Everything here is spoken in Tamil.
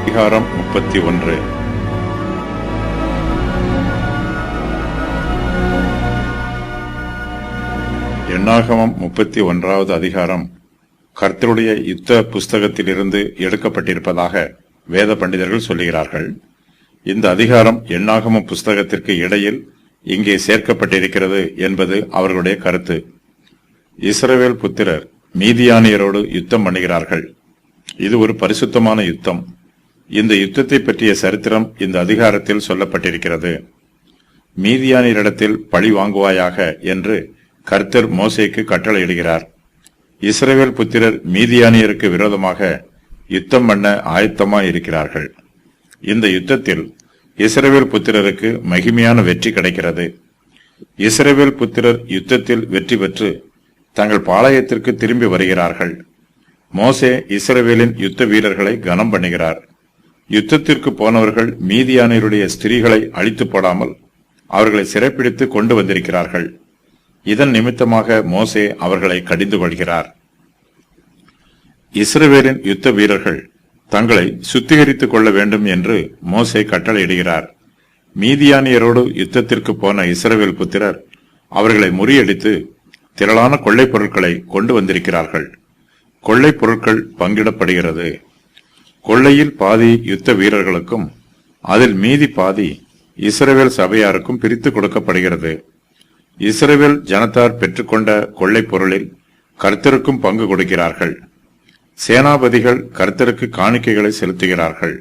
அதிகாரம் 31. எண்ணாகமம் 31வது அதிகாரம் கர்த்தருடைய யுத்த புஸ்தகத்திலிருந்து எடுக்கப்பட்டிருப்பதாக வேத பண்டிதர்கள் சொல்லுகிறார்கள். இந்த அதிகாரம் எண்ணாகமம் புஸ்தகத்திற்கு இடையில் இங்கே சேர்க்கப்பட்டிருக்கிறது என்பது அவர்களுடைய கருத்து. இஸ்ரவேல் புத்திரர் மீதியானியரோடு யுத்தம் பண்ணுகிறார்கள். இது ஒரு பரிசுத்தமான யுத்தம். இந்த யுத்தத்தை பற்றிய சரித்திரம் இந்த அதிகாரத்தில் சொல்லப்பட்டிருக்கிறது. மீதியானியரிடத்தில் பழி வாங்குவாயாக என்று கர்த்தர் மோசேக்கு கட்டளையிடுகிறார். இஸ்ரவேல் புத்திரர் மீதியானியருக்கு விரோதமாக யுத்தம் பண்ண ஆயத்தமாய் இருக்கிறார்கள். இந்த யுத்தத்தில் இஸ்ரவேல் புத்திரருக்கு மகிமையான வெற்றி கிடைக்கிறது. இஸ்ரவேல் புத்திரர் யுத்தத்தில் வெற்றி பெற்று தங்கள் பாளையத்திற்கு திரும்பி வருகிறார்கள். மோசே இஸ்ரவேலின் யுத்த வீரர்களை கனம் பண்ணுகிறார். யுத்தத்திற்கு போனவர்கள் மீதியானியருடைய ஸ்திரீகளை அழித்து போடாமல் அவர்களை சிறைப்பிடித்து கொண்டு வந்திருக்கிறார்கள். இதன் நிமித்தமாக மோசே அவர்களை கடிந்து கொள்கிறார். இஸ்ரவேலின் யுத்த வீரர்கள் தங்களை சுத்திகரித்துக் கொள்ள வேண்டும் என்று மோசே கட்டளையிடுகிறார். மீதியானியரோடு யுத்தத்திற்கு போன இஸ்ரவேல் புத்திரர் அவர்களை முறியடித்து திரளான கொள்ளைப் பொருட்களை கொண்டு வந்திருக்கிறார்கள். கொள்ளைப் பொருட்கள் பங்கிடப்படுகிறது. கொள்ளையில் பாதி யுத்த வீரர்களுக்கும் அதில் மீதி பாதி இஸ்ரவேல் சபையாருக்கும் பிரித்து கொடுக்கப்படுகிறது. இஸ்ரவேல் ஜனத்தார் பெற்றுக்கொண்ட கொள்ளைப் பொருளில் கர்த்தருக்கும் பங்கு கொடுக்கிறார்கள். சேனாபதிகள் கர்த்தருக்கு காணிக்கைகளை செலுத்துகிறார்கள்.